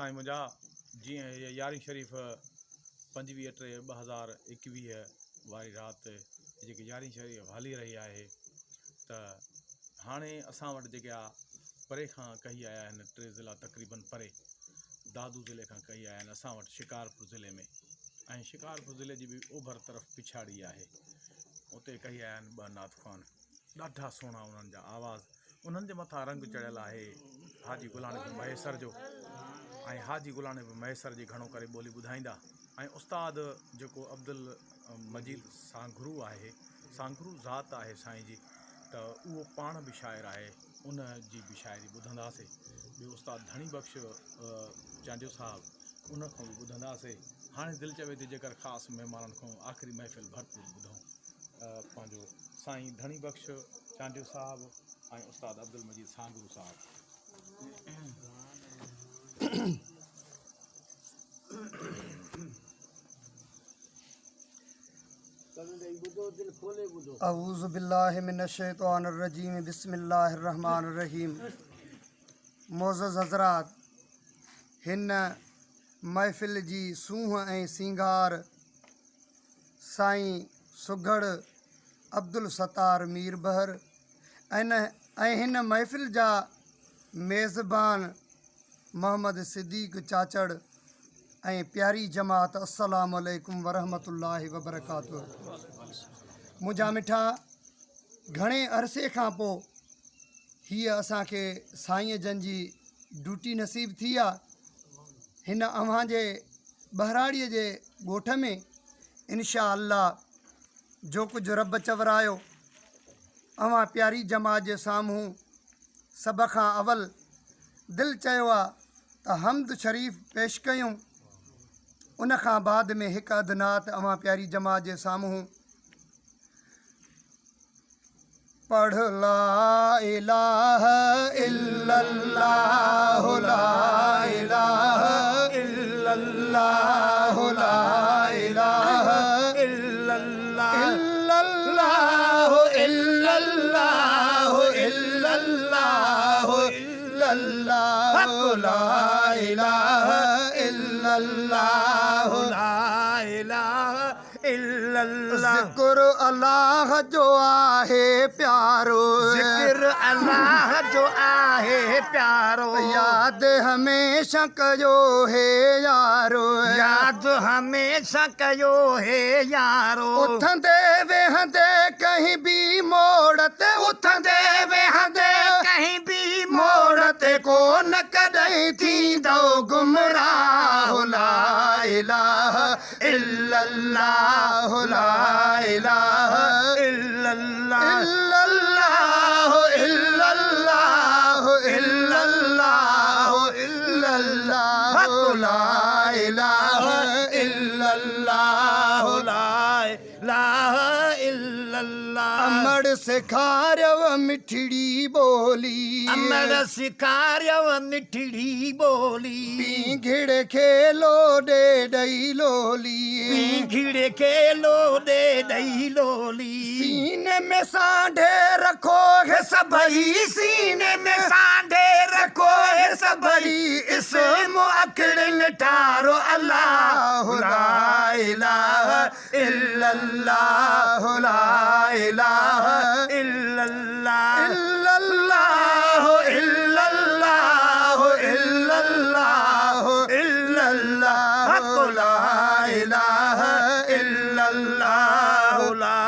साईं मुंहिंजा जीअं इहा यारहीं शरीफ़ 25/3/2021 वारी राति जेकी यारहीं शरीफ़ हली रही आहे त हाणे असां वटि जेके आहे परे खां कही आया आहिनि 3 ज़िला तक़रीबन परे दादू ज़िले खां कही आया आहिनि असां वटि शिकारपुर ज़िले में ऐं शिकारपुर ज़िले जी बि ओभर तरफ़ पिछाड़ी आहे उते कही आया आहिनि 2 नाथ ख़ान ॾाढा सुहिणा उन्हनि जा आवाज़ उन्हनि जे मथां रंग चढ़ियल आहे हाजी गुलाम महेसर जो ऐं हाजी गुलाम महेसर जी घणो करे ॿोली ॿुधाईंदा ऐं उस्ताद जेको अब्दुल मजीद सांगरू आहे सांगरू ज़ात आहे साईं जी त उहो पाण बि शाइर आहे उन जी बि शाइरी ॿुधंदासीं ॿियो उस्ताद धणी बख़्श चांडियो साहिबु उन खां बि ॿुधंदासीं हाणे दिलि चवे थी जेकर ख़ासि महिमाननि खां आख़िरी महफ़िल भरपूर ॿुधूं पंहिंजो साईं धणी बख़्श चांडियो साहिबु ऐं उस्ताद अब्दुल मजीद सांगरू साहिबु अऊज़ु बिल्लाहि मिनश शैतानिर रजीम बिस्मिल्लाहिर रहमानिर रहीम। मोअज़्ज़ज़ हज़रात, हिन महफ़िल जी सूंह ऐं सिंगार साईं सुघड़ अब्दुल सत्तार मीर बहर ऐं हिन महफ़िल जा मेज़बान मोहम्मद सिद्दीक़ चाचड़ ऐं प्यारी जमात अस्सलामु अलैकुम वरहमतुल्लाहि वबरकातुहू। मुंहिंजा मिठा घणे अरसे खां पोइ हीअ असांखे साईं जन जी ड्यूटी नसीब थी आहे हिन अव्हां जे बहराड़ीअ जे ॻोठ में इंशा अल्लाह जो कुझु रब चवरायो अव्हां प्यारी जमात जे साम्हूं सभ खां अवल दिलि चयो आहे त हमद शरीफ़ पेश कयूं उन खां बाद में हिकु अदनात अव्हां प्यारी जमात जे साम्हूं पढ़ ला इलाहा इल्लल्लाह ला इलाहा इल्लल्लाह ला इलाहा इल्लल्लाह इल्लल्लाह इल्लल्लाह इल्लल्लाह इल्लल्लाह ला इलाहा इल्लल्लाह ला इलाहा इल्लल्लाह। ज़िक्र अल्लाह जो आहे प्यारो, ज़िक्र अल्लाह जो आहे प्यारो, याद हमेशा कयो है यारो, याद हमेशा कयो है यारो। उथंदे वेहंदे कहीं भी मोड़ते, उथंदे वेहंदे कहीं भी मोड़ते को न कॾहिं थींदो गुमराह। ला इलाहा इल्लल्लाह ला इलाहा इल्लल्लाह इल्लल्लाह इल्लल्लाह इल्लल्लाह इल्लल्लाह ला इलाहा इल्लल्लाह ला इलाहा इल्लल्लाह। अमर सिखारव मिठड़ी बोली, अमर सिखारव मिठड़ी बोली, पींघिड़ खेलो दे डई लोली, पींघिड़ खेलो दे डई लोली। सीने में सांढे रखो है सभई, सीने में सांढे रखो है सबई, इसम अखड़न ठारो अल्लाह ला इलाहा इल्लल्लाह ला इलाहा इल्लल्लाह इल्लल्लाह इल्लल्लाह इल्लल्लाह इल्लल्लाह ला इलाहा इल्लल्लाह ला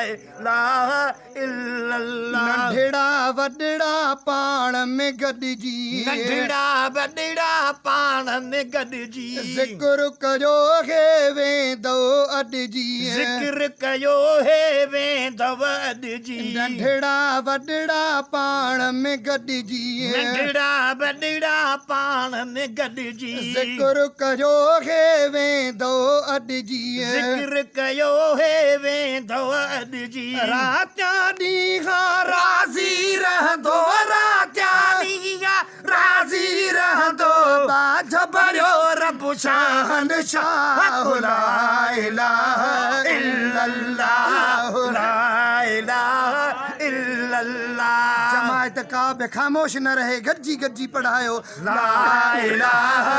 इलाहा इल्लल्लाह। नंढड़ा वॾड़ा पाण में गॾिजी, नंढड़ा वॾड़ा पाण में गॾिजी, ज़िक्र कयो हे वेंदो अॾिजी, ज़िक्र कयो हे वेंदव अॾिजी। नंढड़ा वॾड़ा पाण में गॾिजी, नंढड़ा वॾड़ा पाण में गॾिजी, ज़िक्र कयो हे वेंदो अॾिजी, ज़िक्र कयो हे वेंदो अॾिजी। रातिया ॾींहं राज़ी रहंदो, रातिया ॾींहं राज़ी रहंदो, बाझ भरियो रब शहंशाह। ला इलाहा इल्लल्लाह ला इलाहा इल्लल्लाह। जमात का बे खामोश न रहे, गज्जी गज्जी पढ़ायो ला इलाहा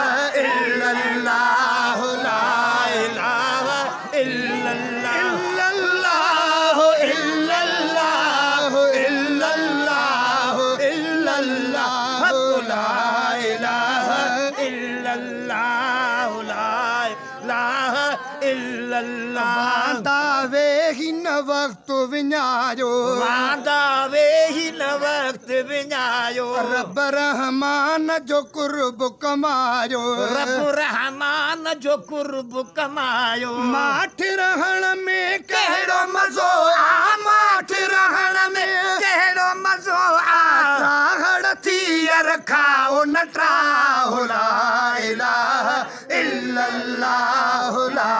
इल्लल्लाह ला इलाहा इल्लल्लाह वादा वे ही न वक्त विञायो वादा वे ही न वक्त विञायो रब रहमान जो कुर्ब कमायो रब रहमान जो कुर्ब कमायो माठ रहण में कहिड़ो मज़ो आ माठ रहण में कहिड़ो मज़ो आ त्राहड़ थी रखाओ न ट्राहो ला इलाहा इल्लल्लाह ला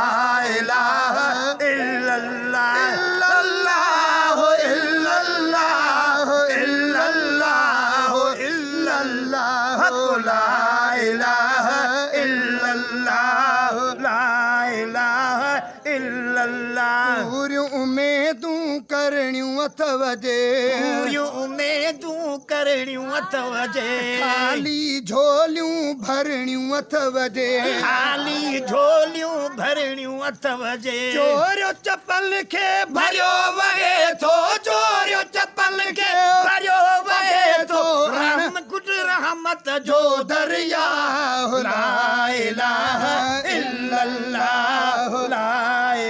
इलाहा इल्लल्लाह इल्लल्लाह इल्लल्लाह इल्लल्लाह इल्लल्लाह ला इलाहा इल्लल्लाह ला इलाहा इल्लल्लाह पूरियूं उमेदूं करणियूं अथव जे पूरियूं उमेदूं करणियूं अथव जे खाली झोलियूं भरणियूं अथव जे खाली झोलियूं भरणियूं अथव जे चोरियो चपल खे भरियो वहे थो चोरियो चपल खे भरियो वहे थो रहम कुट रहमत जो दरिया ला इलाहा इल्लल्लाह ला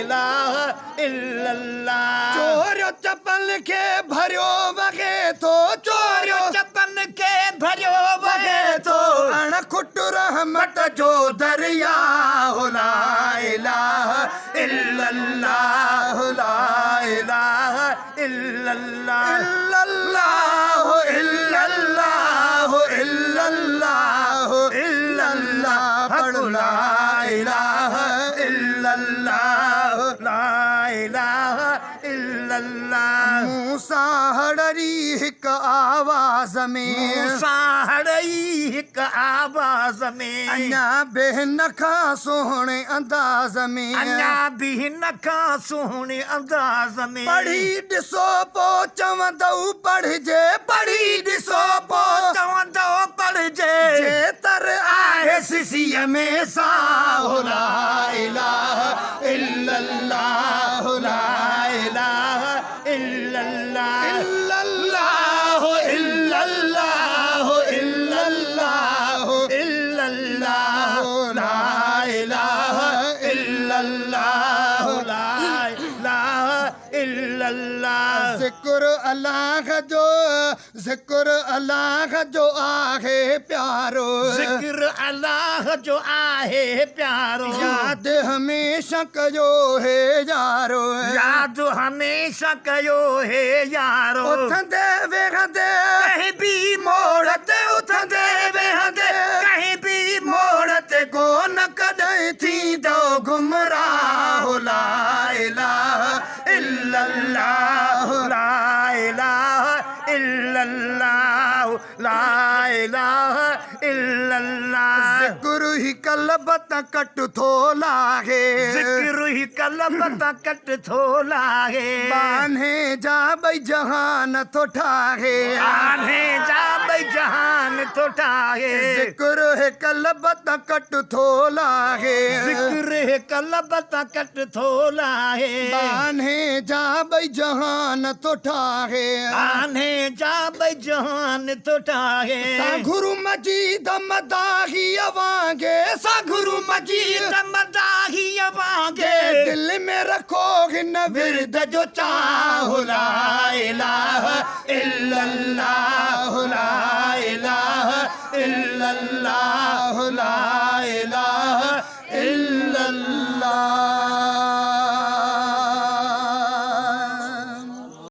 इलाहा इल्लल्लाह चोरियो चपल खे भरियो वगे थो चोरियो चपन के भरियो वहे थो अण खुट रहमत जो दरिया ला इलाहा इल्लल्लाह ला इलाहा इल्लल्लाह इल्लल्लाह इल्लल्लाह इल्लल्लाह इल्लल्लाह ला इलाहा इल्लल्लाह ला इलाहा इल्लल्लाह मूसा हड़री हिक आवाज में साहड़ई हिक आवाज़ में अञा बेहन खां सोहणे अंदाज़ में अञा बि हिन खां सुहिणे अंदाज़ में पढ़ी ॾिसो पोइ चवंदऊ पढ़िजे पढ़ी ॾिसो पोइ चवंदो पढ़जे जे तर आहे सिसीअ में साहो ला इलाहा इल्लल्लाह ला इलाहा इल्लल्लाह इल्लल्लाह इल्लल्लाह इल्लल्लाह इल्लल्लाह ला इलाहा इल्लल्लाह ला इलाहा इल्लल्लाह ज़िक्र अल्लाह जो आहे प्यारो ज़िक्र अल्लाह जो आहे प्यारो याद हमेशा कयो है यारो याद हमेशा कयो हे यारो उथंदे वेहंदे कहीं भी मोड़ ते उथंदे वेहंदे कहीं भी मोड़ ते कोन कॾहिं थींदो गुमराह ला इलाहा इल्लल्लाह ला इलाहा इल्लल्लाह ला इलाहा इल्लल्लाह ज़िक्र ही कल्ब त कट थो लागे ज़िक्र ही कलम ता कट थो लागे बान्हे जा ॿई जहान थो ठाहे आने जा भई जहान तो ठाहे ज़िक्र है कल्ब त कट थो लागे ज़िक्र है कलम ता कट थो लागे बान्हे जा ॿई जहान थो ठाहे आने जा भई जहान तो ठाहे गुरु मजीद मदाही वांगे गुरु मजीद मदाही वांगे दिल में रखो हिन विरद जो चाह ला इलाहा इल्लल्लाह ला इलाहा इल्लल्लाह ला